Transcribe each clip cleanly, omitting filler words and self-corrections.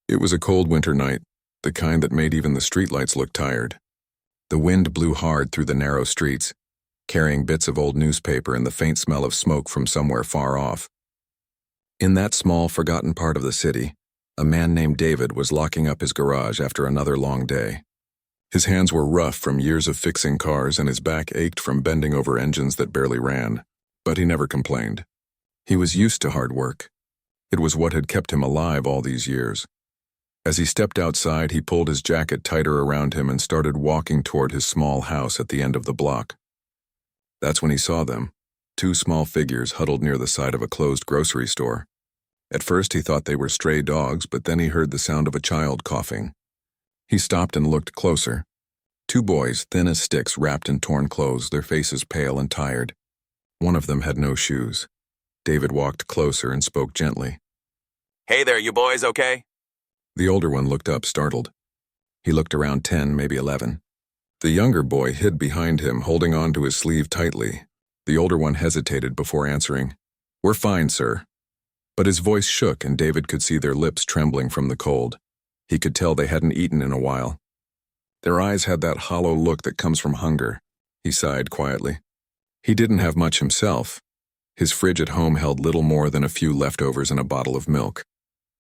It was a cold winter night, the kind that made even the streetlights look tired. The wind blew hard through the narrow streets, carrying bits of old newspaper and the faint smell of smoke from somewhere far off. In that small, forgotten part of the city, a man named David was locking up his garage after another long day. His hands were rough from years of fixing cars and his back ached from bending over engines that barely ran, but he never complained. He was used to hard work. It was what had kept him alive all these years. As he stepped outside, he pulled his jacket tighter around him and started walking toward his small house at the end of the block. That's when he saw them, two small figures huddled near the side of a closed grocery store. At first he thought they were stray dogs, but then he heard the sound of a child coughing. He stopped and looked closer. Two boys, thin as sticks, wrapped in torn clothes, their faces pale and tired. One of them had no shoes. David walked closer and spoke gently. "Hey there, you boys okay?" The older one looked up, startled. He looked around 10, maybe 11. The younger boy hid behind him, holding on to his sleeve tightly. The older one hesitated before answering, "We're fine, sir." But his voice shook and David could see their lips trembling from the cold. He could tell they hadn't eaten in a while. Their eyes had that hollow look that comes from hunger. He sighed quietly. He didn't have much himself. His fridge at home held little more than a few leftovers and a bottle of milk.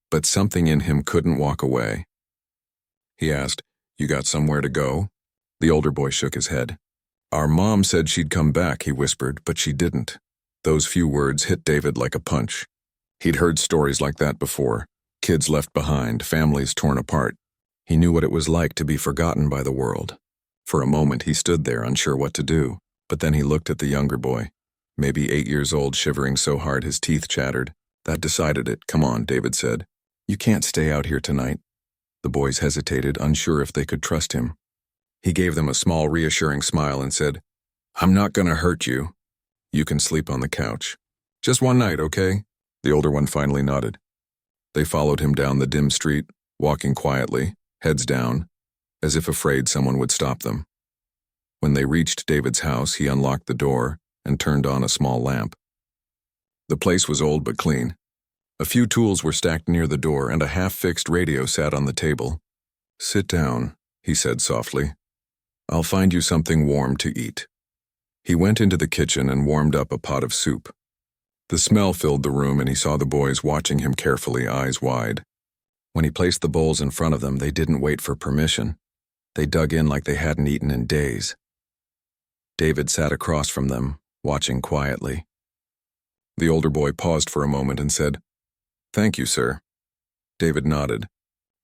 But something in him couldn't walk away. He asked, "You got somewhere to go?" The older boy shook his head. "Our mom said she'd come back," he whispered, "but she didn't." Those few words hit David like a punch. He'd heard stories like that before. Kids left behind, families torn apart. He knew what it was like to be forgotten by the world. For a moment he stood there, unsure what to do, but then he looked at the younger boy, maybe 8 years old, shivering so hard his teeth chattered. That decided it. "Come on," David said. "You can't stay out here tonight." The boys hesitated, unsure if they could trust him. He gave them a small, reassuring smile and said, "I'm not gonna hurt you. You can sleep on the couch. Just one night, okay?" The older one finally nodded. They followed him down the dim street, walking quietly, heads down, as if afraid someone would stop them. When they reached David's house, he unlocked the door and turned on a small lamp. The place was old but clean. A few tools were stacked near the door and a half-fixed radio sat on the table. "Sit down," he said softly. "I'll find you something warm to eat." He went into the kitchen and warmed up a pot of soup. The smell filled the room and he saw the boys watching him carefully, eyes wide. When he placed the bowls in front of them, they didn't wait for permission. They dug in like they hadn't eaten in days. David sat across from them, watching quietly. The older boy paused for a moment and said, "Thank you, sir." David nodded.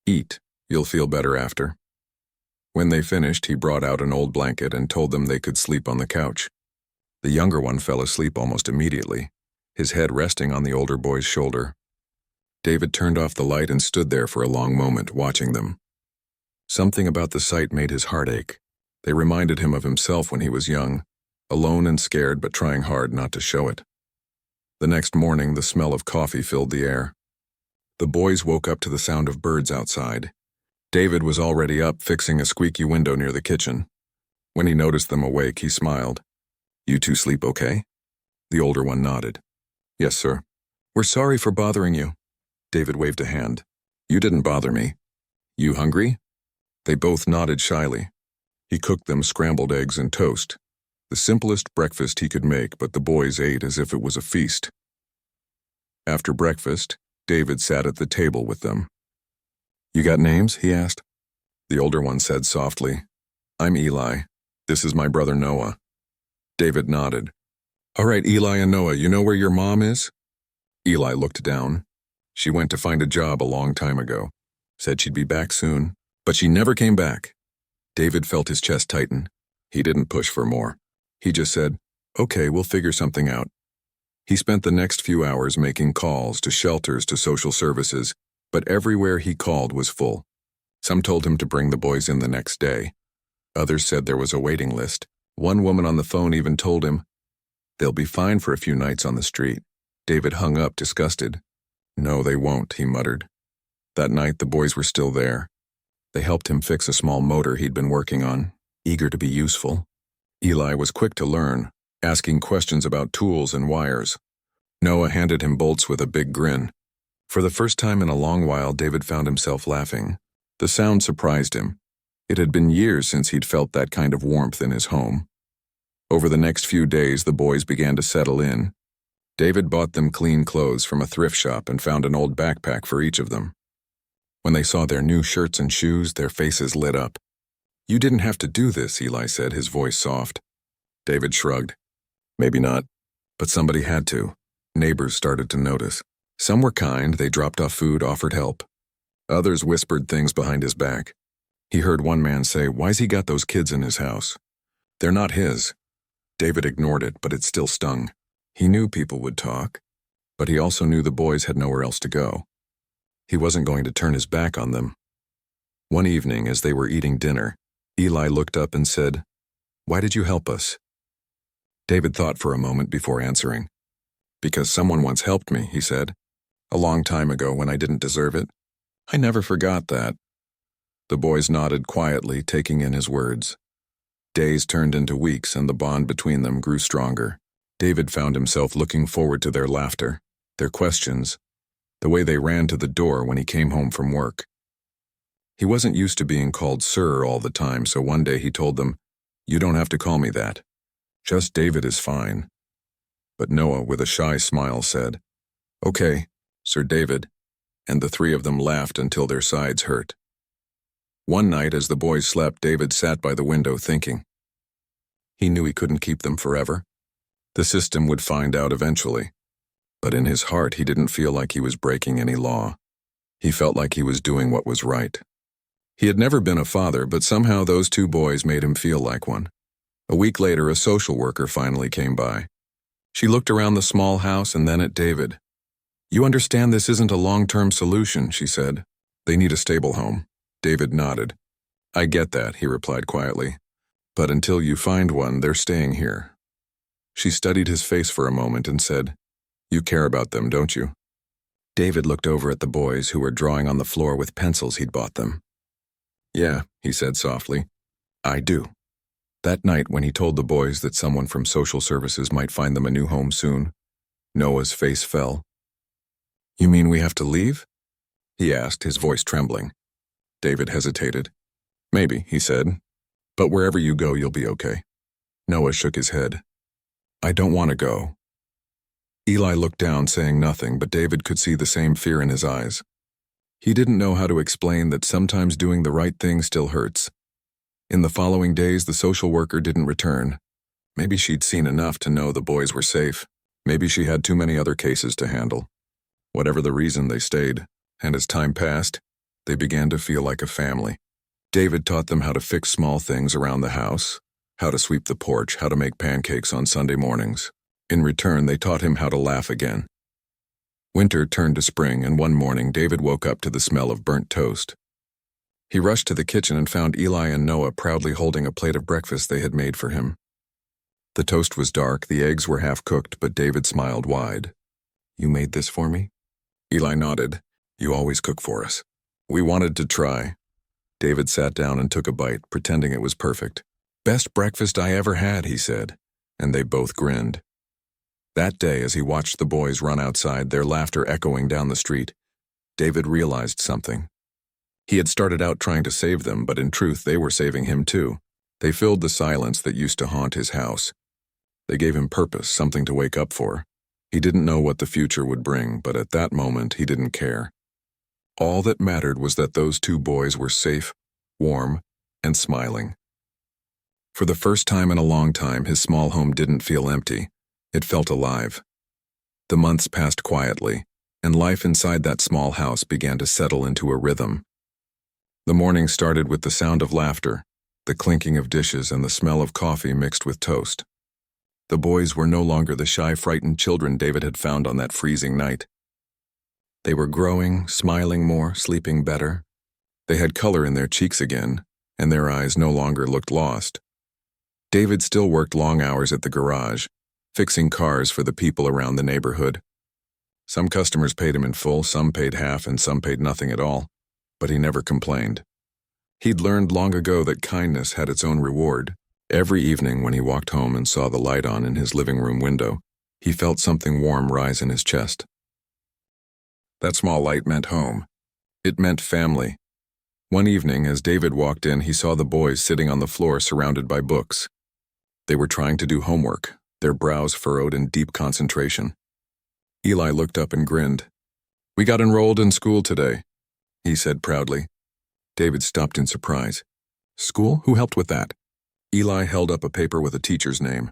"Eat. You'll feel better after." When they finished, he brought out an old blanket and told them they could sleep on the couch. The younger one fell asleep almost immediately, his head resting on the older boy's shoulder. David turned off the light and stood there for a long moment, watching them. Something about the sight made his heart ache. They reminded him of himself when he was young, alone and scared but trying hard not to show it. The next morning, the smell of coffee filled the air. The boys woke up to the sound of birds outside. David was already up, fixing a squeaky window near the kitchen. When he noticed them awake, he smiled. "You two sleep okay?" The older one nodded. "Yes, sir." "We're sorry for bothering you." David waved a hand. "You didn't bother me. You hungry?" They both nodded shyly. He cooked them scrambled eggs and toast, the simplest breakfast he could make, but the boys ate as if it was a feast. After breakfast, David sat at the table with them. "You got names?" he asked. The older one said softly, "I'm Eli. This is my brother Noah." David nodded. "All right, Eli and Noah, you know where your mom is?" Eli looked down. "She went to find a job a long time ago. Said she'd be back soon, but she never came back." David felt his chest tighten. He didn't push for more. He just said, "Okay, we'll figure something out." He spent the next few hours making calls to shelters, to social services, but everywhere he called was full. Some told him to bring the boys in the next day. Others said there was a waiting list. One woman on the phone even told him, "They'll be fine for a few nights on the street." David hung up, disgusted. "No, they won't," he muttered. That night, the boys were still there. They helped him fix a small motor he'd been working on, eager to be useful. Eli was quick to learn, asking questions about tools and wires. Noah handed him bolts with a big grin. For the first time in a long while, David found himself laughing. The sound surprised him. It had been years since he'd felt that kind of warmth in his home. Over the next few days, the boys began to settle in. David bought them clean clothes from a thrift shop and found an old backpack for each of them. When they saw their new shirts and shoes, their faces lit up. "You didn't have to do this," Eli said, his voice soft. David shrugged. "Maybe not, but somebody had to." Neighbors started to notice. Some were kind, they dropped off food, offered help. Others whispered things behind his back. He heard one man say, "Why's he got those kids in his house? They're not his." David ignored it, but it still stung. He knew people would talk, but he also knew the boys had nowhere else to go. He wasn't going to turn his back on them. One evening, as they were eating dinner, Eli looked up and said, "Why did you help us?" David thought for a moment before answering. "Because someone once helped me," he said. "A long time ago when I didn't deserve it. I never forgot that." The boys nodded quietly, taking in his words. Days turned into weeks, and the bond between them grew stronger. David found himself looking forward to their laughter, their questions, the way they ran to the door when he came home from work. He wasn't used to being called sir all the time, so one day he told them, "You don't have to call me that. Just David is fine." But Noah, with a shy smile, said, "Okay, Sir David," and the three of them laughed until their sides hurt. One night, as the boys slept, David sat by the window thinking. He knew he couldn't keep them forever. The system would find out eventually. But in his heart, he didn't feel like he was breaking any law. He felt like he was doing what was right. He had never been a father, but somehow those two boys made him feel like one. A week later, a social worker finally came by. She looked around the small house and then at David. "You understand this isn't a long-term solution," she said. "They need a stable home." David nodded. "I get that," he replied quietly. "But until you find one, they're staying here." She studied his face for a moment and said, "You care about them, don't you?" David looked over at the boys who were drawing on the floor with pencils he'd bought them. "Yeah," he said softly, "I do." That night, when he told the boys that someone from social services might find them a new home soon, Noah's face fell. "You mean we have to leave?" he asked, his voice trembling. David hesitated. "Maybe," he said, "but wherever you go, you'll be okay." Noah shook his head. "I don't want to go." Eli looked down, saying nothing, but David could see the same fear in his eyes. He didn't know how to explain that sometimes doing the right thing still hurts. In the following days, the social worker didn't return. Maybe she'd seen enough to know the boys were safe. Maybe she had too many other cases to handle. Whatever the reason, they stayed, and as time passed, they began to feel like a family. David taught them how to fix small things around the house, how to sweep the porch, how to make pancakes on Sunday mornings. In return, they taught him how to laugh again. Winter turned to spring, and one morning David woke up to the smell of burnt toast. He rushed to the kitchen and found Eli and Noah proudly holding a plate of breakfast they had made for him. The toast was dark, the eggs were half cooked, but David smiled wide. "You made this for me?" Eli nodded. "You always cook for us." "We wanted to try." David sat down and took a bite, pretending it was perfect. "Best breakfast I ever had," he said, and they both grinned. That day, as he watched the boys run outside, their laughter echoing down the street, David realized something. He had started out trying to save them, but in truth, they were saving him too. They filled the silence that used to haunt his house. They gave him purpose, something to wake up for. He didn't know what the future would bring, but at that moment, he didn't care. All that mattered was that those two boys were safe, warm, and smiling. For the first time in a long time, his small home didn't feel empty. It felt alive. The months passed quietly, and life inside that small house began to settle into a rhythm. The morning started with the sound of laughter, the clinking of dishes, and the smell of coffee mixed with toast. The boys were no longer the shy, frightened children David had found on that freezing night. They were growing, smiling more, sleeping better. They had color in their cheeks again, and their eyes no longer looked lost. David still worked long hours at the garage, fixing cars for the people around the neighborhood. Some customers paid him in full, some paid half, and some paid nothing at all, but he never complained. He'd learned long ago that kindness had its own reward. Every evening when he walked home and saw the light on in his living room window, he felt something warm rise in his chest. That small light meant home. It meant family. One evening, as David walked in, he saw the boys sitting on the floor surrounded by books. They were trying to do homework, their brows furrowed in deep concentration. Eli looked up and grinned. "We got enrolled in school today," he said proudly. David stopped in surprise. "School? Who helped with that?" Eli held up a paper with a teacher's name.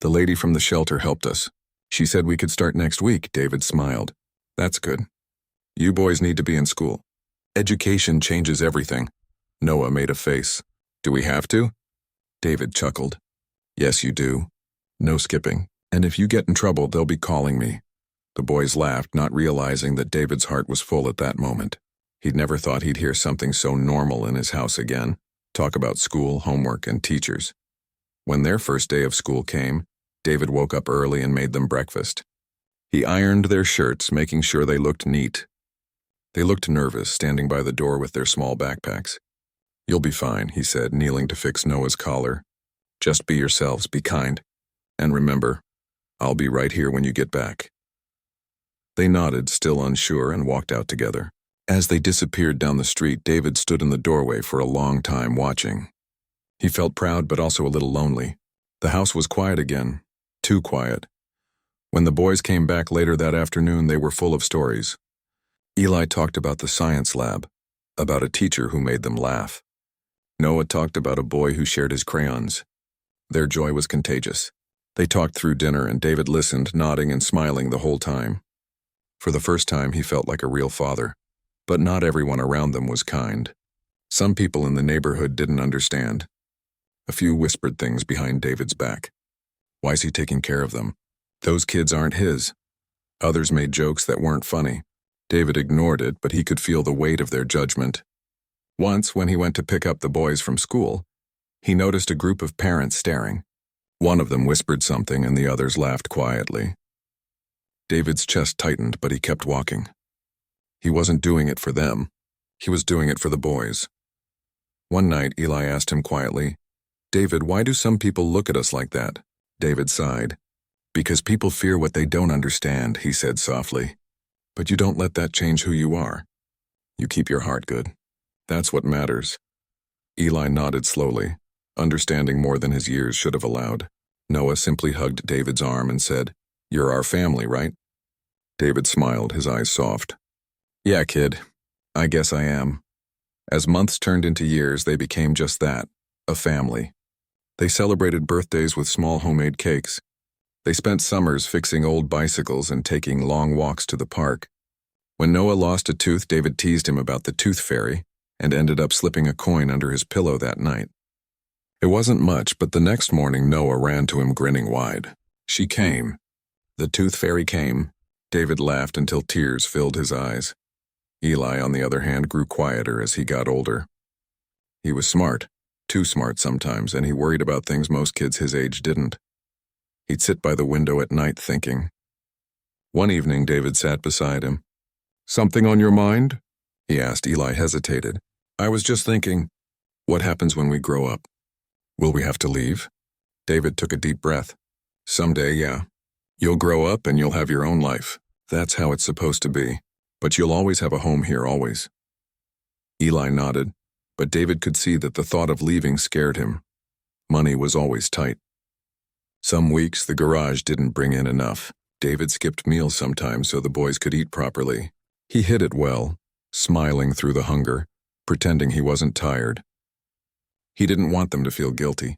"The lady from the shelter helped us. She said we could start next week." David smiled. "That's good. You boys need to be in school. Education changes everything." Noah made a face. "Do we have to?" David chuckled. "Yes, you do. No skipping. And if you get in trouble, they'll be calling me." The boys laughed, not realizing that David's heart was full at that moment. He'd never thought he'd hear something so normal in his house again. Talk about school, homework, and teachers. When their first day of school came, David woke up early and made them breakfast. He ironed their shirts, making sure they looked neat. They looked nervous, standing by the door with their small backpacks. "You'll be fine," he said, kneeling to fix Noah's collar. "Just be yourselves, be kind. And remember, I'll be right here when you get back." They nodded, still unsure, and walked out together. As they disappeared down the street, David stood in the doorway for a long time watching. He felt proud but also a little lonely. The house was quiet again, too quiet. When the boys came back later that afternoon, they were full of stories. Eli talked about the science lab, about a teacher who made them laugh. Noah talked about a boy who shared his crayons. Their joy was contagious. They talked through dinner, and David listened, nodding and smiling the whole time. For the first time, he felt like a real father. But not everyone around them was kind. Some people in the neighborhood didn't understand. A few whispered things behind David's back. Why's he taking care of them? Those kids aren't his. Others made jokes that weren't funny. David ignored it, but he could feel the weight of their judgment. Once, when he went to pick up the boys from school, he noticed a group of parents staring. One of them whispered something, and the others laughed quietly. David's chest tightened, but he kept walking. He wasn't doing it for them. He was doing it for the boys. One night, Eli asked him quietly, "David, why do some people look at us like that?" David sighed. "Because people fear what they don't understand," he said softly. "But you don't let that change who you are. You keep your heart good. That's what matters." Eli nodded slowly, understanding more than his years should have allowed. Noah simply hugged David's arm and said, "You're our family, right?" David smiled, his eyes soft. "Yeah, kid. I guess I am." As months turned into years, they became just that, a family. They celebrated birthdays with small homemade cakes. They spent summers fixing old bicycles and taking long walks to the park. When Noah lost a tooth, David teased him about the tooth fairy and ended up slipping a coin under his pillow that night. It wasn't much, but the next morning Noah ran to him grinning wide. She came. The tooth fairy came. David laughed until tears filled his eyes. Eli, on the other hand, grew quieter as he got older. He was smart, too smart sometimes, and he worried about things most kids his age didn't. He'd sit by the window at night thinking. One evening, David sat beside him. "Something on your mind?" he asked. Eli hesitated. "I was just thinking, what happens when we grow up? Will we have to leave?" David took a deep breath. "Someday, yeah. You'll grow up and you'll have your own life. That's how it's supposed to be. But you'll always have a home here, always." Eli nodded, but David could see that the thought of leaving scared him. Money was always tight. Some weeks, the garage didn't bring in enough. David skipped meals sometimes so the boys could eat properly. He hid it well, smiling through the hunger, pretending he wasn't tired. He didn't want them to feel guilty.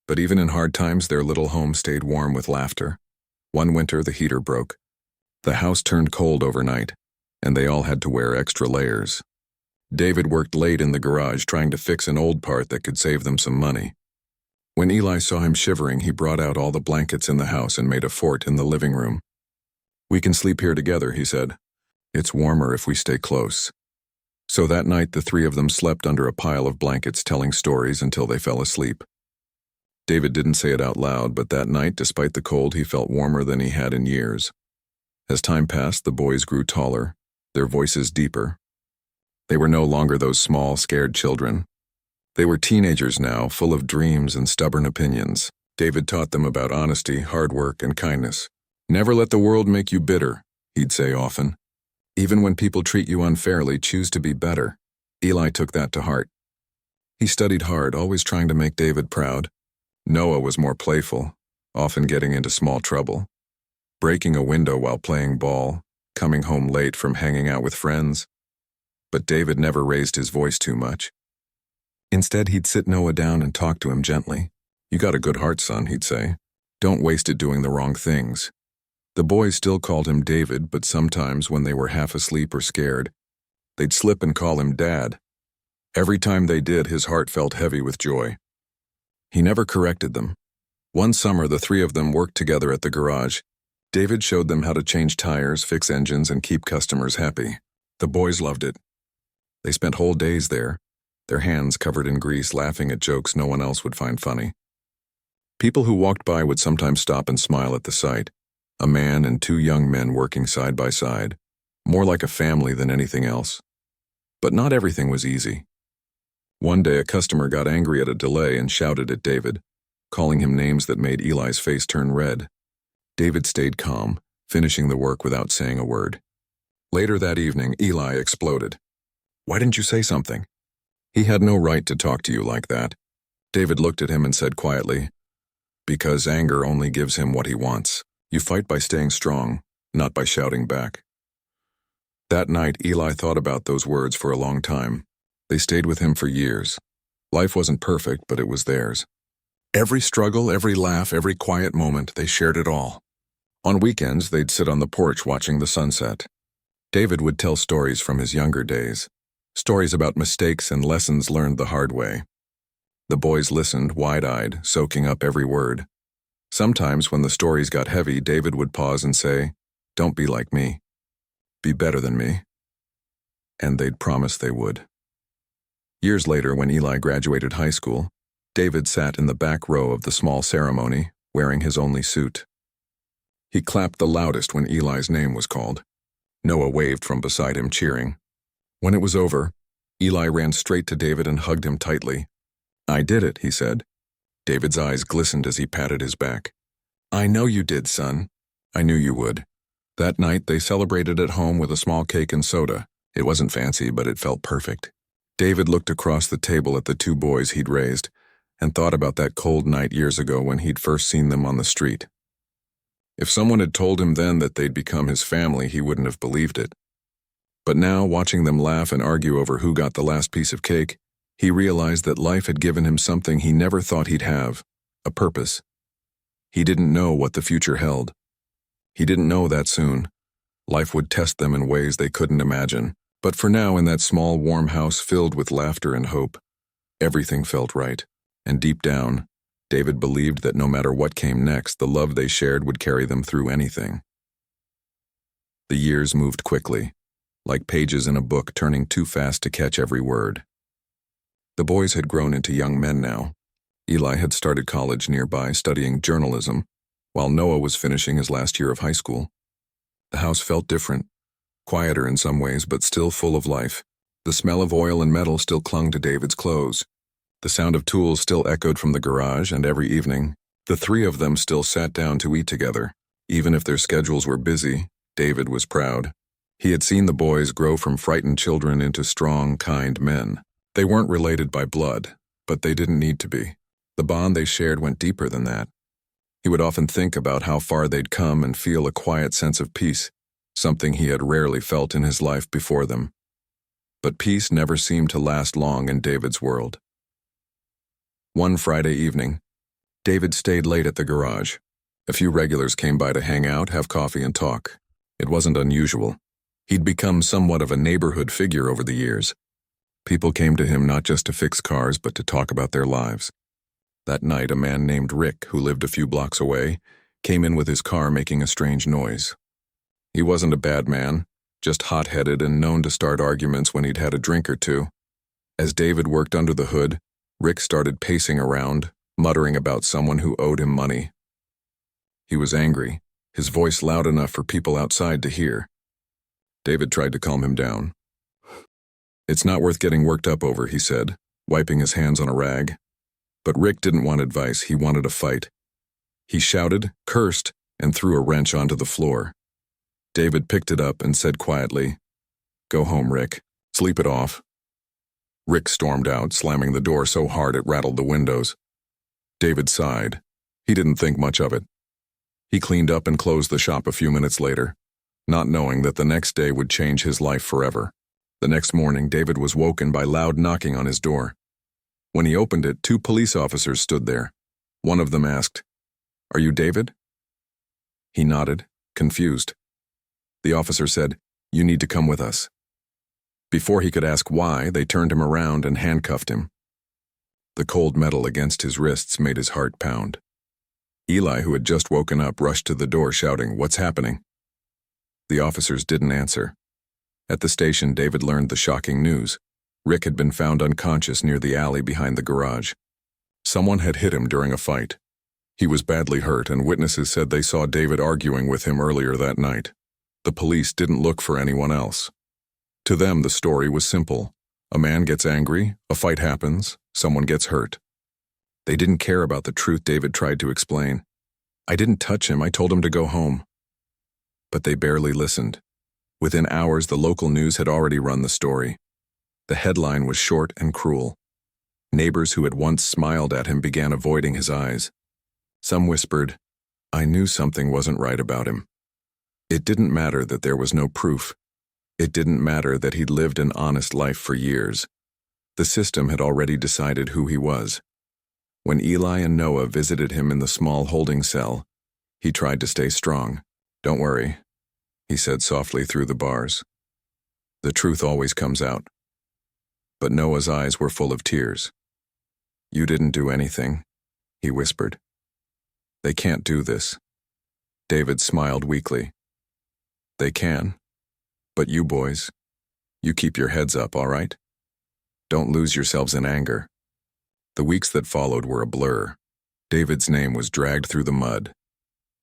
But even in hard times, their little home stayed warm with laughter. One winter, the heater broke. The house turned cold overnight, and they all had to wear extra layers. David worked late in the garage trying to fix an old part that could save them some money. When Eli saw him shivering, he brought out all the blankets in the house and made a fort in the living room. "We can sleep here together," he said. "It's warmer if we stay close." So that night, the three of them slept under a pile of blankets telling stories until they fell asleep. David didn't say it out loud, but that night, despite the cold, he felt warmer than he had in years. As time passed, the boys grew taller, their voices deeper. They were no longer those small, scared children. They were teenagers now, full of dreams and stubborn opinions. David taught them about honesty, hard work, and kindness. "Never let the world make you bitter," he'd say often. Even when people treat you unfairly, choose to be better. Eli took that to heart. He studied hard, always trying to make David proud. Noah was more playful, often getting into small trouble. Breaking a window while playing ball, coming home late from hanging out with friends. But David never raised his voice too much. Instead, he'd sit Noah down and talk to him gently. "You got a good heart, son," he'd say. "Don't waste it doing the wrong things." The boys still called him David, but sometimes when they were half asleep or scared, they'd slip and call him Dad. Every time they did, his heart felt heavy with joy. He never corrected them. One summer, the three of them worked together at the garage. David showed them how to change tires, fix engines, and keep customers happy. The boys loved it. They spent whole days there, their hands covered in grease, laughing at jokes no one else would find funny. People who walked by would sometimes stop and smile at the sight. A man and two young men working side by side, more like a family than anything else. But not everything was easy. One day a customer got angry at a delay and shouted at David, calling him names that made Eli's face turn red. David stayed calm, finishing the work without saying a word. Later that evening, Eli exploded. "Why didn't you say something? He had no right to talk to you like that." David looked at him and said quietly, "Because anger only gives him what he wants. You fight by staying strong, not by shouting back." That night, Eli thought about those words for a long time. They stayed with him for years. Life wasn't perfect, but it was theirs. Every struggle, every laugh, every quiet moment, they shared it all. On weekends, they'd sit on the porch watching the sunset. David would tell stories from his younger days, stories about mistakes and lessons learned the hard way. The boys listened, wide-eyed, soaking up every word. Sometimes, when the stories got heavy, David would pause and say, "Don't be like me. Be better than me." And they'd promise they would. Years later, when Eli graduated high school, David sat in the back row of the small ceremony, wearing his only suit. He clapped the loudest when Eli's name was called. Noah waved from beside him, cheering. When it was over, Eli ran straight to David and hugged him tightly. "I did it," he said. David's eyes glistened as he patted his back. "I know you did, son. I knew you would." That night, they celebrated at home with a small cake and soda. It wasn't fancy, but it felt perfect. David looked across the table at the two boys he'd raised and thought about that cold night years ago when he'd first seen them on the street. If someone had told him then that they'd become his family, he wouldn't have believed it. But now, watching them laugh and argue over who got the last piece of cake, he realized that life had given him something he never thought he'd have, a purpose. He didn't know what the future held. He didn't know that soon. Life would test them in ways they couldn't imagine. But for now, in that small, warm house filled with laughter and hope, everything felt right. And deep down, David believed that no matter what came next, the love they shared would carry them through anything. The years moved quickly, like pages in a book turning too fast to catch every word. The boys had grown into young men now. Eli had started college nearby, studying journalism, while Noah was finishing his last year of high school. The house felt different, quieter in some ways, but still full of life. The smell of oil and metal still clung to David's clothes. The sound of tools still echoed from the garage, and every evening, the three of them still sat down to eat together. Even if their schedules were busy, David was proud. He had seen the boys grow from frightened children into strong, kind men. They weren't related by blood, but they didn't need to be. The bond they shared went deeper than that. He would often think about how far they'd come and feel a quiet sense of peace, something he had rarely felt in his life before them. But peace never seemed to last long in David's world. One Friday evening, David stayed late at the garage. A few regulars came by to hang out, have coffee, and talk. It wasn't unusual. He'd become somewhat of a neighborhood figure over the years. People came to him not just to fix cars, but to talk about their lives. That night, a man named Rick, who lived a few blocks away, came in with his car making a strange noise. He wasn't a bad man, just hot-headed and known to start arguments when he'd had a drink or two. As David worked under the hood, Rick started pacing around, muttering about someone who owed him money. He was angry, his voice loud enough for people outside to hear. David tried to calm him down. "It's not worth getting worked up over," he said, wiping his hands on a rag. But Rick didn't want advice, he wanted a fight. He shouted, cursed, and threw a wrench onto the floor. David picked it up and said quietly, Go home, Rick. Sleep it off. Rick stormed out, slamming the door so hard it rattled the windows. David sighed. He didn't think much of it. He cleaned up and closed the shop a few minutes later, not knowing that the next day would change his life forever. The next morning, David was woken by loud knocking on his door. When he opened it, 2 police officers stood there. One of them asked, "Are you David?" He nodded, confused. The officer said, "You need to come with us." Before he could ask why, they turned him around and handcuffed him. The cold metal against his wrists made his heart pound. Eli, who had just woken up, rushed to the door shouting, "What's happening?" The officers didn't answer. At the station, David learned the shocking news. Rick had been found unconscious near the alley behind the garage. Someone had hit him during a fight. He was badly hurt, and witnesses said they saw David arguing with him earlier that night. The police didn't look for anyone else. To them, the story was simple. A man gets angry, a fight happens, someone gets hurt. They didn't care about the truth David tried to explain. "I didn't touch him, I told him to go home." But they barely listened. Within hours, the local news had already run the story. The headline was short and cruel. Neighbors who had once smiled at him began avoiding his eyes. Some whispered, "I knew something wasn't right about him." It didn't matter that there was no proof. It didn't matter that he'd lived an honest life for years. The system had already decided who he was. When Eli and Noah visited him in the small holding cell, he tried to stay strong. "Don't worry," he said softly through the bars. "The truth always comes out." But Noah's eyes were full of tears. "You didn't do anything," he whispered. "They can't do this." David smiled weakly. "They can. But you boys, you keep your heads up, all right? Don't lose yourselves in anger." The weeks that followed were a blur. David's name was dragged through the mud.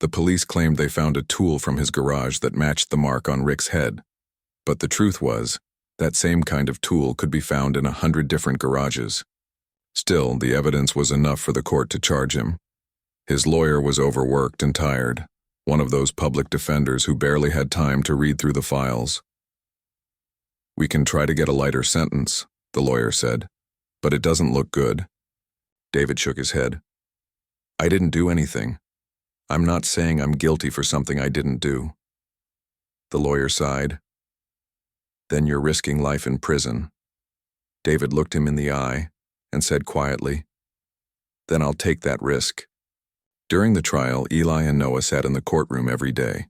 The police claimed they found a tool from his garage that matched the mark on Rick's head. But the truth was, that same kind of tool could be found in 100 different garages. Still, the evidence was enough for the court to charge him. His lawyer was overworked and tired, one of those public defenders who barely had time to read through the files. "We can try to get a lighter sentence," the lawyer said, "but it doesn't look good." David shook his head. "I didn't do anything. I'm not saying I'm guilty for something I didn't do." The lawyer sighed. "Then you're risking life in prison." David looked him in the eye and said quietly, "Then I'll take that risk." During the trial, Eli and Noah sat in the courtroom every day.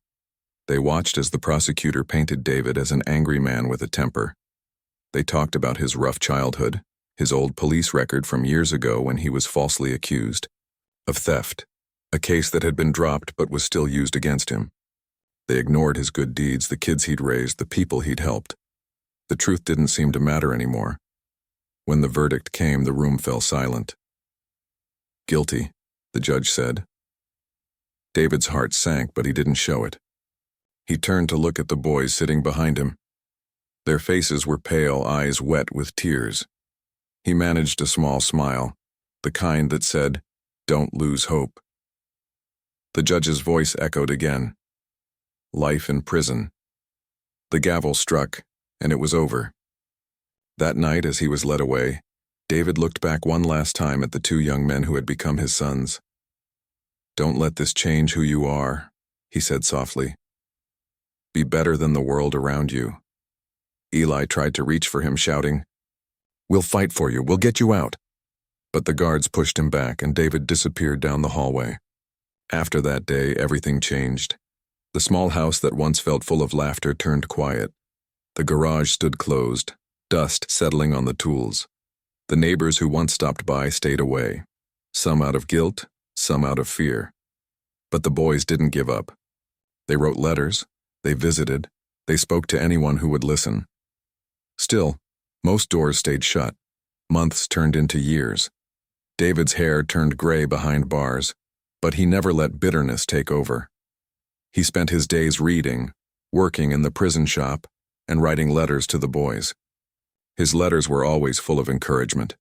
They watched as the prosecutor painted David as an angry man with a temper. They talked about his rough childhood, his old police record from years ago when he was falsely accused of theft, a case that had been dropped but was still used against him. They ignored his good deeds, the kids he'd raised, the people he'd helped. The truth didn't seem to matter anymore. When the verdict came, the room fell silent. "Guilty," the judge said. David's heart sank, but he didn't show it. He turned to look at the boys sitting behind him. Their faces were pale, eyes wet with tears. He managed a small smile, the kind that said, "Don't lose hope." The judge's voice echoed again. Life in prison. The gavel struck, and it was over. That night, as he was led away, David looked back one last time at the 2 young men who had become his sons. "Don't let this change who you are," he said softly. "Be better than the world around you." Eli tried to reach for him, shouting, "We'll fight for you, we'll get you out." But the guards pushed him back, and David disappeared down the hallway. After that day, everything changed. The small house that once felt full of laughter turned quiet. The garage stood closed, dust settling on the tools. The neighbors who once stopped by stayed away, some out of guilt, some out of fear. But the boys didn't give up. They wrote letters, they visited, they spoke to anyone who would listen. Still, most doors stayed shut. Months turned into years. David's hair turned gray behind bars, but he never let bitterness take over. He spent his days reading, working in the prison shop, and writing letters to the boys. His letters were always full of encouragement.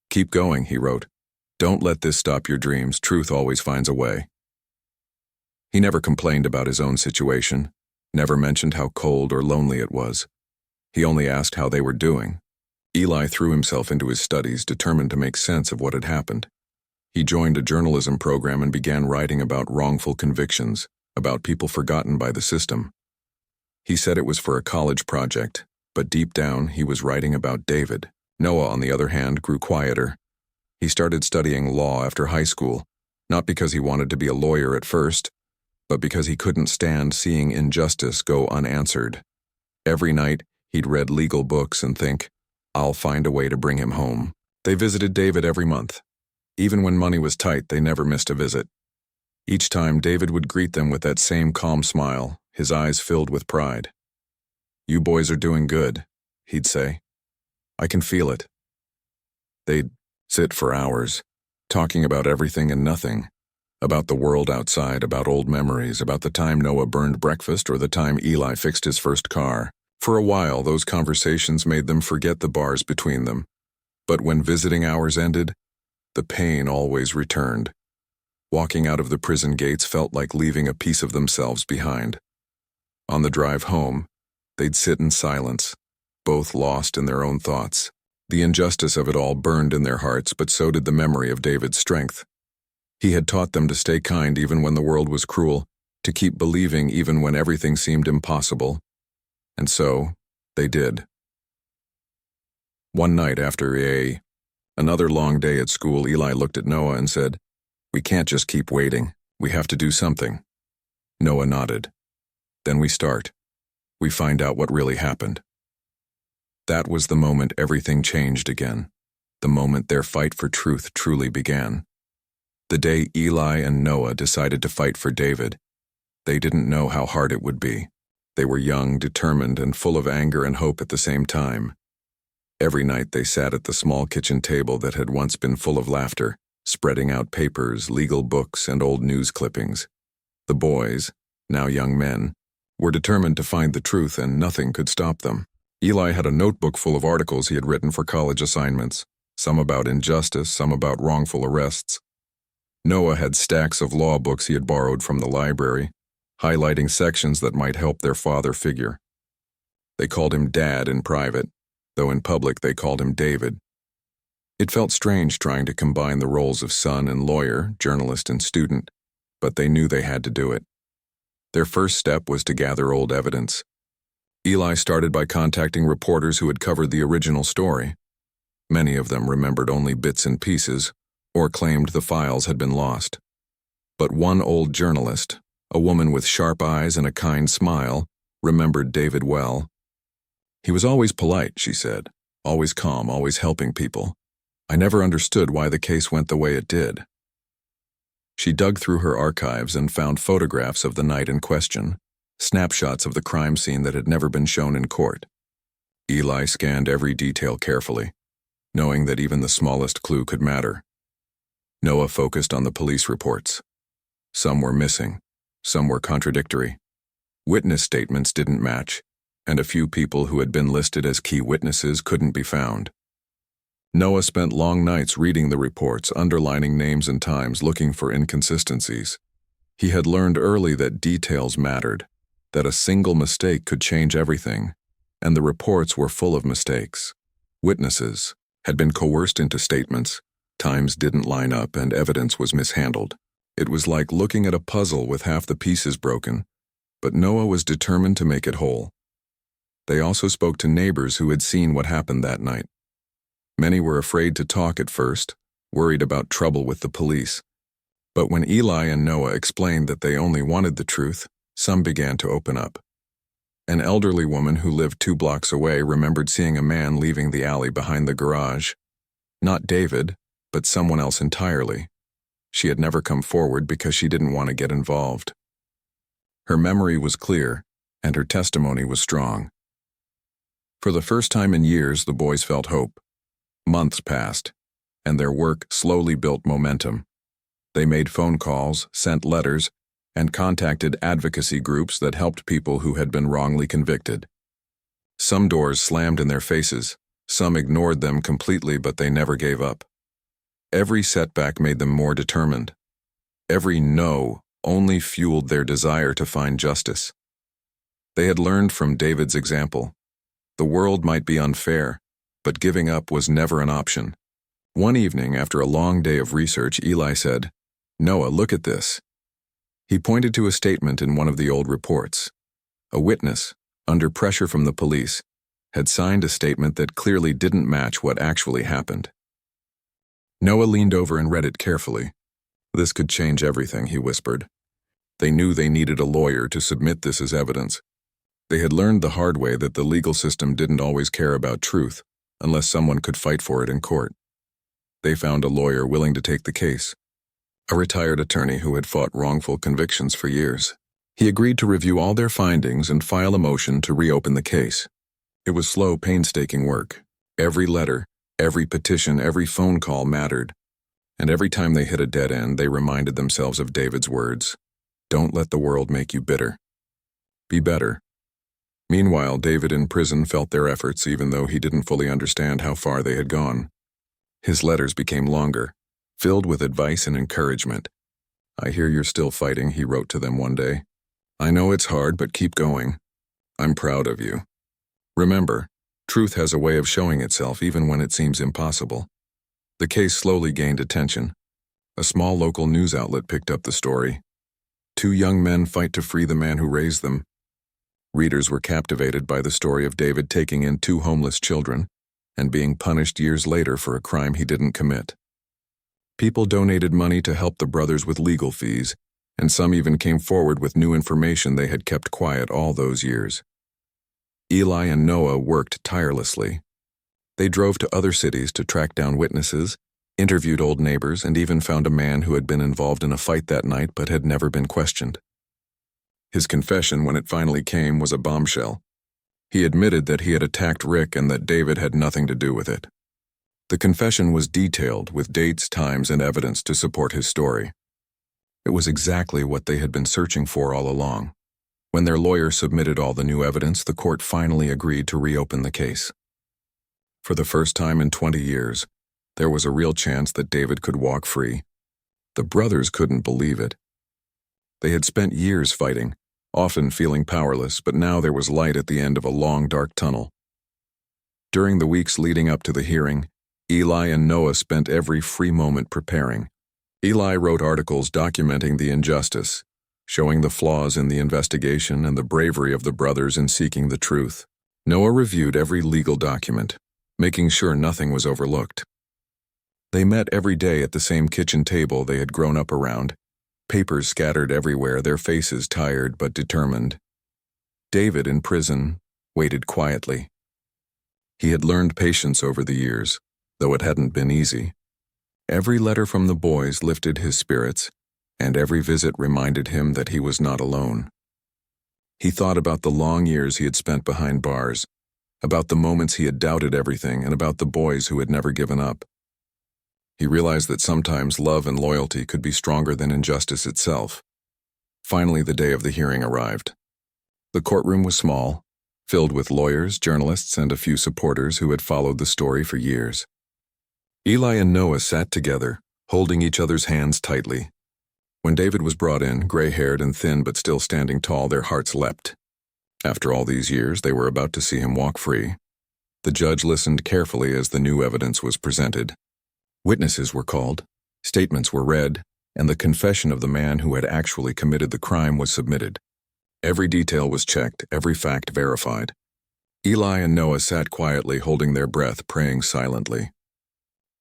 "Keep going," he wrote. "Don't let this stop your dreams. Truth always finds a way." He never complained about his own situation, never mentioned how cold or lonely it was. He only asked how they were doing. Eli threw himself into his studies, determined to make sense of what had happened. He joined a journalism program and began writing about wrongful convictions, about people forgotten by the system. He said it was for a college project, but deep down he was writing about David. Noah, on the other hand, grew quieter. He started studying law after high school, not because he wanted to be a lawyer at first, but because he couldn't stand seeing injustice go unanswered. Every night, he'd read legal books and think, I'll find a way to bring him home. They visited David every month. Even when money was tight, they never missed a visit. Each time, David would greet them with that same calm smile, his eyes filled with pride. "You boys are doing good," he'd say. "I can feel it." They'd sit for hours, talking about everything and nothing, about the world outside, about old memories, about the time Noah burned breakfast or the time Eli fixed his first car. For a while, those conversations made them forget the bars between them. But when visiting hours ended, the pain always returned. Walking out of the prison gates felt like leaving a piece of themselves behind. On the drive home, they'd sit in silence, both lost in their own thoughts. The injustice of it all burned in their hearts, but so did the memory of David's strength. He had taught them to stay kind even when the world was cruel, to keep believing even when everything seemed impossible. And so, they did. One night after another long day at school, Eli looked at Noah and said, "We can't just keep waiting. We have to do something." Noah nodded. "Then we start. We find out what really happened." That was the moment everything changed again, the moment their fight for truth truly began. The day Eli and Noah decided to fight for David, they didn't know how hard it would be. They were young, determined, and full of anger and hope at the same time. Every night they sat at the small kitchen table that had once been full of laughter, spreading out papers, legal books, and old news clippings. The boys, now young men, were determined to find the truth, and nothing could stop them. Eli had a notebook full of articles he had written for college assignments, some about injustice, some about wrongful arrests. Noah had stacks of law books he had borrowed from the library, highlighting sections that might help their father figure. They called him Dad in private, though in public they called him David. It felt strange trying to combine the roles of son and lawyer, journalist and student, but they knew they had to do it. Their first step was to gather old evidence. Eli started by contacting reporters who had covered the original story. Many of them remembered only bits and pieces, or claimed the files had been lost. But one old journalist, a woman with sharp eyes and a kind smile, remembered David well. "He was always polite," she said, "always calm, always helping people. I never understood why the case went the way it did." She dug through her archives and found photographs of the night in question, snapshots of the crime scene that had never been shown in court. Eli scanned every detail carefully, knowing that even the smallest clue could matter. Noah focused on the police reports. Some were missing, some were contradictory. Witness statements didn't match, and a few people who had been listed as key witnesses couldn't be found. Noah spent long nights reading the reports, underlining names and times, looking for inconsistencies. He had learned early that details mattered, that a single mistake could change everything, and the reports were full of mistakes. Witnesses had been coerced into statements, times didn't line up, and evidence was mishandled. It was like looking at a puzzle with half the pieces broken, but Noah was determined to make it whole. They also spoke to neighbors who had seen what happened that night. Many were afraid to talk at first, worried about trouble with the police. But when Eli and Noah explained that they only wanted the truth, some began to open up. An elderly woman who lived 2 blocks away remembered seeing a man leaving the alley behind the garage. Not David, but someone else entirely. She had never come forward because she didn't want to get involved. Her memory was clear, and her testimony was strong. For the first time in years, the boys felt hope. Months passed, and their work slowly built momentum. They made phone calls, sent letters, and contacted advocacy groups that helped people who had been wrongly convicted. Some doors slammed in their faces, some ignored them completely, but they never gave up. Every setback made them more determined. Every no only fueled their desire to find justice. They had learned from David's example. The world might be unfair, but giving up was never an option. One evening, after a long day of research, Eli said, "Noah, look at this." He pointed to a statement in one of the old reports. A witness, under pressure from the police, had signed a statement that clearly didn't match what actually happened. Noah leaned over and read it carefully. "This could change everything," he whispered. They knew they needed a lawyer to submit this as evidence. They had learned the hard way that the legal system didn't always care about truth unless someone could fight for it in court. They found a lawyer willing to take the case, a retired attorney who had fought wrongful convictions for years. He agreed to review all their findings and file a motion to reopen the case. It was slow, painstaking work. Every letter, every petition, every phone call mattered. And every time they hit a dead end, they reminded themselves of David's words. Don't let the world make you bitter. Be better. Meanwhile, David in prison felt their efforts even though he didn't fully understand how far they had gone. His letters became longer, filled with advice and encouragement. "I hear you're still fighting," he wrote to them one day. "I know it's hard, but keep going. I'm proud of you. Remember, truth has a way of showing itself even when it seems impossible." The case slowly gained attention. A small local news outlet picked up the story. 2 young men fight to free the man who raised them. Readers were captivated by the story of David taking in 2 homeless children and being punished years later for a crime he didn't commit. People donated money to help the brothers with legal fees, and some even came forward with new information they had kept quiet all those years. Eli and Noah worked tirelessly. They drove to other cities to track down witnesses, interviewed old neighbors, and even found a man who had been involved in a fight that night but had never been questioned. His confession, when it finally came, was a bombshell. He admitted that he had attacked Rick and that David had nothing to do with it. The confession was detailed, with dates, times, and evidence to support his story. It was exactly what they had been searching for all along. When their lawyer submitted all the new evidence, the court finally agreed to reopen the case. For the first time in 20 years, there was a real chance that David could walk free. The brothers couldn't believe it. They had spent years fighting, often feeling powerless, but now there was light at the end of a long, dark tunnel. During the weeks leading up to the hearing, Eli and Noah spent every free moment preparing. Eli wrote articles documenting the injustice, showing the flaws in the investigation and the bravery of the brothers in seeking the truth. Noah reviewed every legal document, making sure nothing was overlooked. They met every day at the same kitchen table they had grown up around, papers scattered everywhere, their faces tired but determined. David, in prison, waited quietly. He had learned patience over the years, though it hadn't been easy. Every letter from the boys lifted his spirits, and every visit reminded him that he was not alone. He thought about the long years he had spent behind bars, about the moments he had doubted everything, and about the boys who had never given up. He realized that sometimes love and loyalty could be stronger than injustice itself. Finally, the day of the hearing arrived. The courtroom was small, filled with lawyers, journalists, and a few supporters who had followed the story for years. Eli and Noah sat together, holding each other's hands tightly. When David was brought in, gray-haired and thin but still standing tall, their hearts leapt. After all these years, they were about to see him walk free. The judge listened carefully as the new evidence was presented. Witnesses were called, statements were read, and the confession of the man who had actually committed the crime was submitted. Every detail was checked, every fact verified. Eli and Noah sat quietly, holding their breath, praying silently.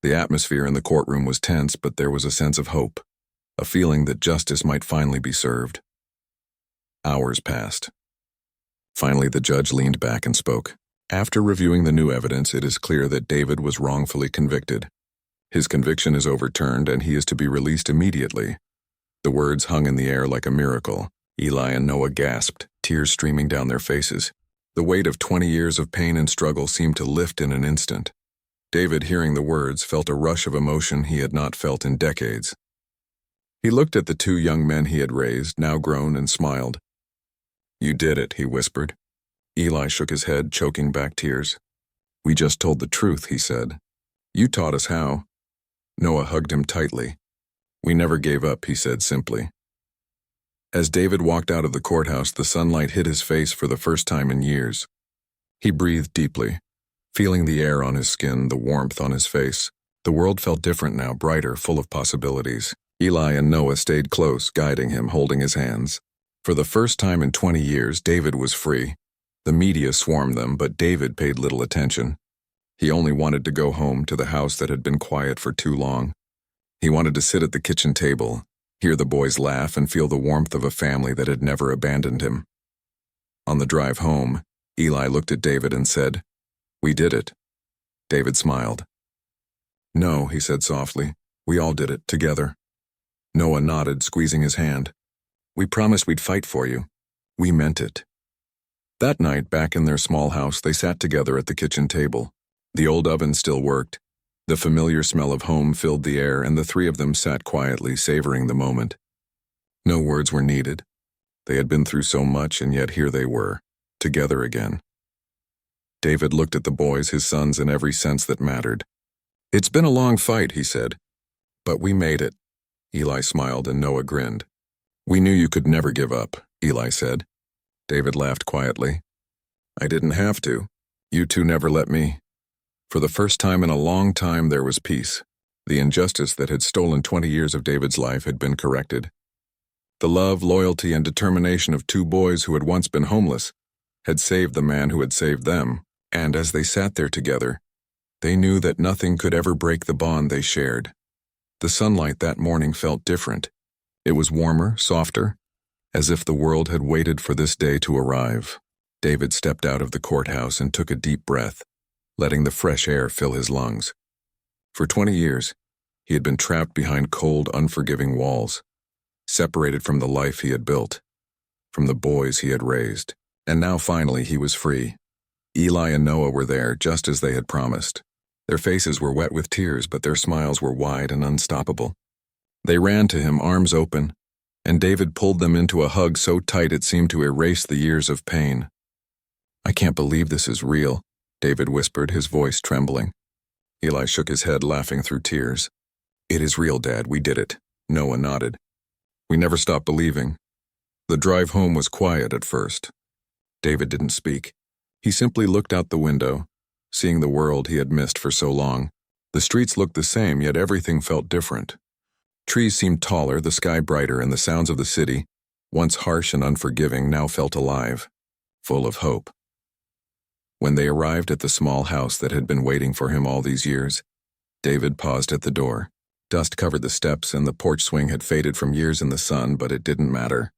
The atmosphere in the courtroom was tense, but there was a sense of hope, a feeling that justice might finally be served. Hours passed. Finally, the judge leaned back and spoke. After reviewing the new evidence, it is clear that David was wrongfully convicted. His conviction is overturned, and he is to be released immediately. The words hung in the air like a miracle. Eli and Noah gasped, tears streaming down their faces. The weight of 20 years of pain and struggle seemed to lift in an instant. David, hearing the words, felt a rush of emotion he had not felt in decades. He looked at the 2 young men he had raised, now grown, and smiled. "You did it," he whispered. Eli shook his head, choking back tears. "We just told the truth," he said. "You taught us how." Noah hugged him tightly. "We never gave up," he said simply. As David walked out of the courthouse, the sunlight hit his face for the first time in years. He breathed deeply, feeling the air on his skin, the warmth on his face. The world felt different now, brighter, full of possibilities. Eli and Noah stayed close, guiding him, holding his hands. For the first time in 20 years, David was free. The media swarmed them, but David paid little attention. He only wanted to go home to the house that had been quiet for too long. He wanted to sit at the kitchen table, hear the boys laugh, and feel the warmth of a family that had never abandoned him. On the drive home, Eli looked at David and said, "We did it." David smiled. "No," he said softly. "We all did it, together." Noah nodded, squeezing his hand. "We promised we'd fight for you. We meant it." That night, back in their small house, they sat together at the kitchen table. The old oven still worked. The familiar smell of home filled the air, and the three of them sat quietly, savoring the moment. No words were needed. They had been through so much, and yet here they were, together again. David looked at the boys, his sons, in every sense that mattered. "It's been a long fight," he said. "But we made it." Eli smiled and Noah grinned. "We knew you could never give up," Eli said. David laughed quietly. "I didn't have to. You two never let me." For the first time in a long time, there was peace. The injustice that had stolen 20 years of David's life had been corrected. The love, loyalty, and determination of two boys who had once been homeless had saved the man who had saved them, and as they sat there together, they knew that nothing could ever break the bond they shared. The sunlight that morning felt different. It was warmer, softer, as if the world had waited for this day to arrive. David stepped out of the courthouse and took a deep breath, letting the fresh air fill his lungs. For 20 years, he had been trapped behind cold, unforgiving walls, separated from the life he had built, from the boys he had raised, and now finally he was free. Eli and Noah were there, just as they had promised. Their faces were wet with tears, but their smiles were wide and unstoppable. They ran to him, arms open, and David pulled them into a hug so tight it seemed to erase the years of pain. "I can't believe this is real," David whispered, his voice trembling. Eli shook his head, laughing through tears. "It is real, Dad. We did it." Noah nodded. "We never stopped believing." The drive home was quiet at first. David didn't speak. He simply looked out the window, seeing the world he had missed for so long. The streets looked the same, yet everything felt different. Trees seemed taller, the sky brighter, and the sounds of the city, once harsh and unforgiving, now felt alive, full of hope. When they arrived at the small house that had been waiting for him all these years, David paused at the door. Dust covered the steps, and the porch swing had faded from years in the sun, but it didn't matter.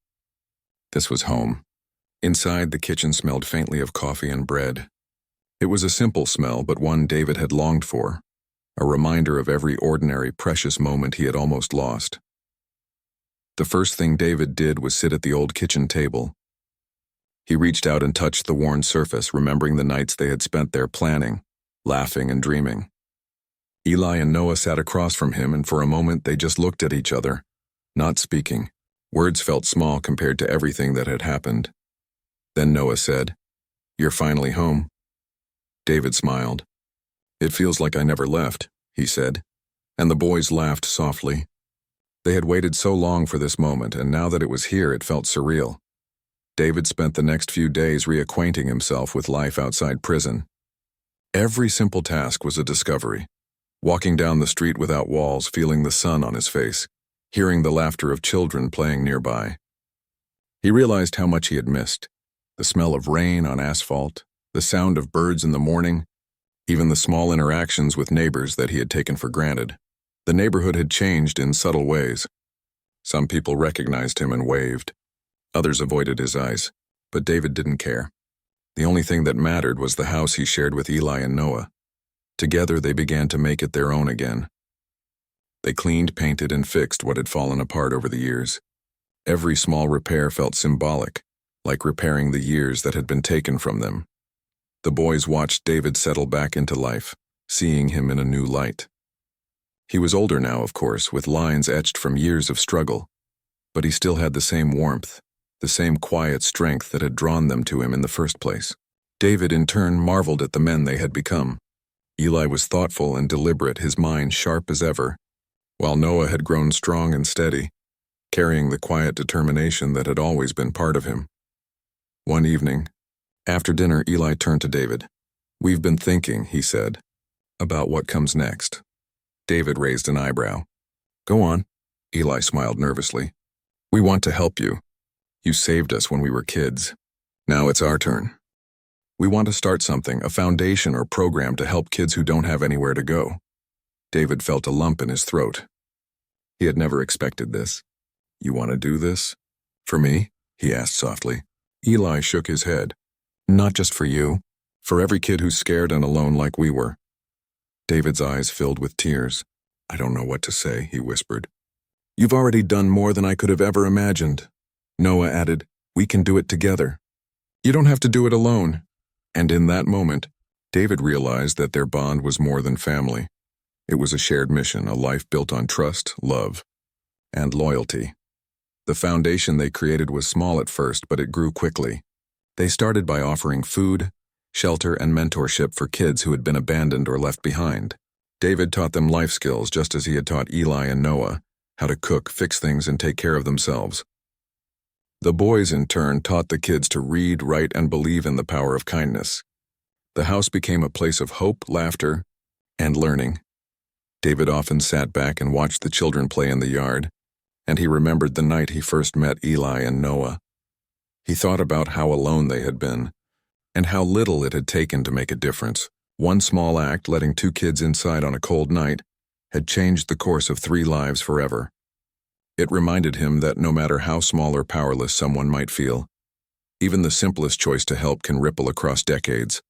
This was home. Inside, the kitchen smelled faintly of coffee and bread. It was a simple smell, but one David had longed for, a reminder of every ordinary, precious moment he had almost lost. The first thing David did was sit at the old kitchen table. He reached out and touched the worn surface, remembering the nights they had spent there planning, laughing and dreaming. Eli and Noah sat across from him, and for a moment they just looked at each other, not speaking. Words felt small compared to everything that had happened. Then Noah said, "You're finally home." David smiled. "It feels like I never left," he said, and the boys laughed softly. They had waited so long for this moment, and now that it was here, it felt surreal. David spent the next few days reacquainting himself with life outside prison. Every simple task was a discovery. Walking down the street without walls, feeling the sun on his face, hearing the laughter of children playing nearby. He realized how much he had missed. The smell of rain on asphalt, the sound of birds in the morning, even the small interactions with neighbors that he had taken for granted. The neighborhood had changed in subtle ways. Some people recognized him and waved. Others avoided his eyes, but David didn't care. The only thing that mattered was the house he shared with Eli and Noah. Together they began to make it their own again. They cleaned, painted, and fixed what had fallen apart over the years. Every small repair felt symbolic, like repairing the years that had been taken from them. The boys watched David settle back into life, seeing him in a new light. He was older now, of course, with lines etched from years of struggle, but he still had the same warmth, the same quiet strength that had drawn them to him in the first place. David, in turn, marveled at the men they had become. Eli was thoughtful and deliberate, his mind sharp as ever, while Noah had grown strong and steady, carrying the quiet determination that had always been part of him. One evening, After dinner, Eli turned to David. "We've been thinking," he said, "about what comes next." David raised an eyebrow. "Go on." Eli smiled nervously. "We want to help you. You saved us when we were kids. Now it's our turn. We want to start something, a foundation or program to help kids who don't have anywhere to go." David felt a lump in his throat. He had never expected this. "You want to do this? For me?" he asked softly. Eli shook his head. "Not just for you. For every kid who's scared and alone like we were." David's eyes filled with tears. "I don't know what to say," he whispered. "You've already done more than I could have ever imagined." Noah added, "We can do it together. You don't have to do it alone." And in that moment, David realized that their bond was more than family. It was a shared mission, a life built on trust, love, and loyalty. The foundation they created was small at first, but it grew quickly. They started by offering food, shelter, and mentorship for kids who had been abandoned or left behind. David taught them life skills just as he had taught Eli and Noah, how to cook, fix things, and take care of themselves. The boys, in turn, taught the kids to read, write, and believe in the power of kindness. The house became a place of hope, laughter, and learning. David often sat back and watched the children play in the yard, and he remembered the night he first met Eli and Noah. He thought about how alone they had been, and how little it had taken to make a difference. One small act, letting 2 kids inside on a cold night, had changed the course of 3 lives forever. It reminded him that no matter how small or powerless someone might feel, even the simplest choice to help can ripple across decades.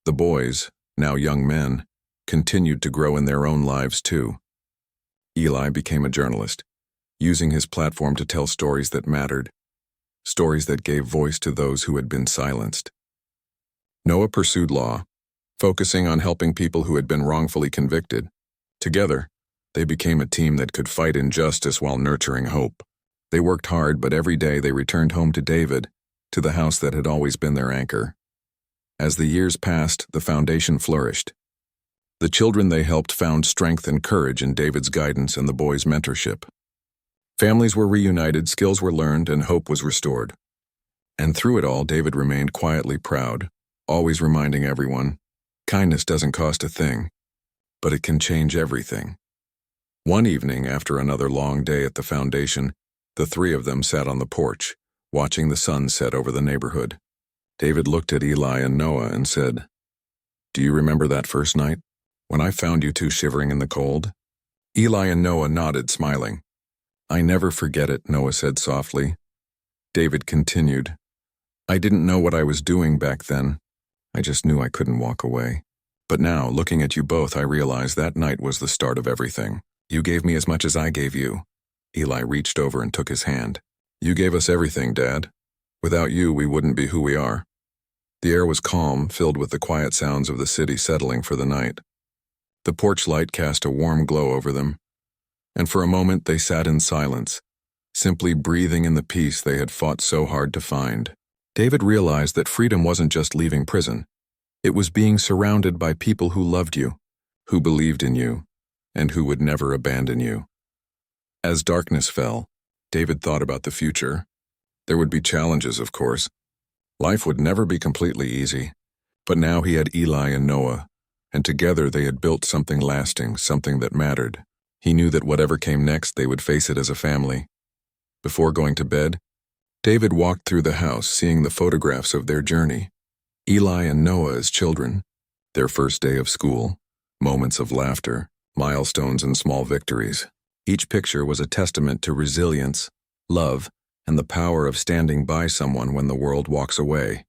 The boys, now young men, continued to grow in their own lives too. Eli became a journalist, using his platform to tell stories that mattered, stories that gave voice to those who had been silenced. Noah pursued law, focusing on helping people who had been wrongfully convicted. Together, they became a team that could fight injustice while nurturing hope. They worked hard, but every day they returned home to David, to the house that had always been their anchor. As the years passed, the foundation flourished. The children they helped found strength and courage in David's guidance and the boys' mentorship. Families were reunited, skills were learned, and hope was restored. And through it all, David remained quietly proud, always reminding everyone, kindness doesn't cost a thing, but it can change everything. One evening, after another long day at the foundation, the 3 of them sat on the porch, watching the sun set over the neighborhood. David looked at Eli and Noah and said, "Do you remember that first night, when I found you 2 shivering in the cold?" Eli and Noah nodded, smiling. "I never forget it," Noah said softly. David continued, "I didn't know what I was doing back then. I just knew I couldn't walk away. But now, looking at you both, I realize that night was the start of everything. You gave me as much as I gave you." Eli reached over and took his hand. "You gave us everything, Dad. Without you, we wouldn't be who we are." The air was calm, filled with the quiet sounds of the city settling for the night. The porch light cast a warm glow over them, and for a moment they sat in silence, simply breathing in the peace they had fought so hard to find. David realized that freedom wasn't just leaving prison. It was being surrounded by people who loved you, who believed in you, and who would never abandon you. As darkness fell, David thought about the future. There would be challenges, of course. Life would never be completely easy. But now he had Eli and Noah, and together they had built something lasting, something that mattered. He knew that whatever came next, they would face it as a family. Before going to bed, David walked through the house, seeing the photographs of their journey. Eli and Noah as children, their first day of school, moments of laughter, milestones and small victories. Each picture was a testament to resilience, love, and the power of standing by someone when the world walks away.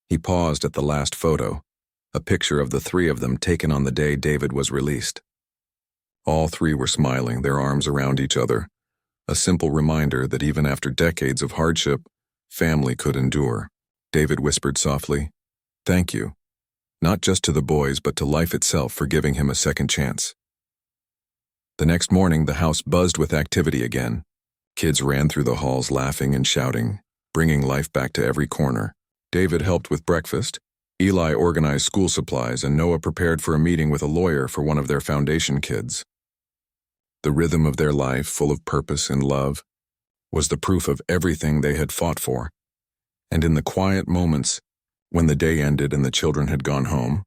He paused at the last photo, a picture of the 3 of them taken on the day David was released. All 3 were smiling, their arms around each other, a simple reminder that even after decades of hardship, family could endure. David whispered softly, "Thank you, not just to the boys but to life itself for giving him a second chance." The next morning, the house buzzed with activity again. Kids ran through the halls laughing and shouting, bringing life back to every corner. David helped with breakfast, Eli organized school supplies, and Noah prepared for a meeting with a lawyer for one of their foundation kids. The rhythm of their life, full of purpose and love, was the proof of everything they had fought for. And in the quiet moments, when the day ended and the children had gone home,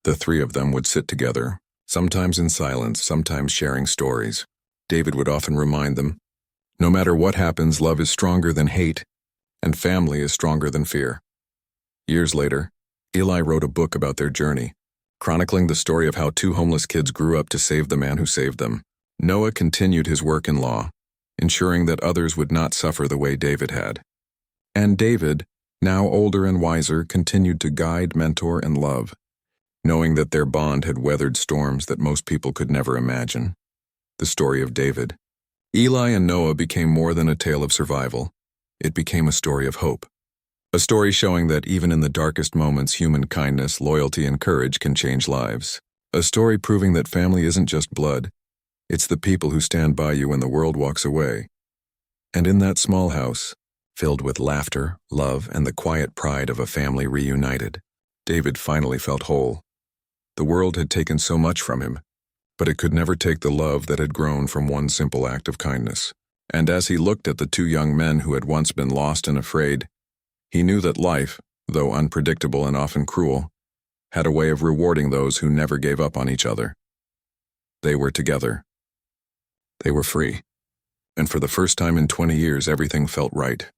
the three of them would sit together, sometimes in silence, sometimes sharing stories. David would often remind them, no matter what happens, love is stronger than hate, and family is stronger than fear. Years later, Eli wrote a book about their journey, chronicling the story of how two homeless kids grew up to save the man who saved them. Noah continued his work in law, ensuring that others would not suffer the way David had. And David, now older and wiser, continued to guide, mentor, and love, knowing that their bond had weathered storms that most people could never imagine. The story of David. Eli and Noah became more than a tale of survival. It became a story of hope. A story showing that even in the darkest moments, human kindness, loyalty, and courage can change lives. A story proving that family isn't just blood. It's the people who stand by you when the world walks away. And in that small house, filled with laughter, love, and the quiet pride of a family reunited, David finally felt whole. The world had taken so much from him, but it could never take the love that had grown from one simple act of kindness. And as he looked at the two young men who had once been lost and afraid, he knew that life, though unpredictable and often cruel, had a way of rewarding those who never gave up on each other. They were together. They were free. And for the first time in 20 years, everything felt right.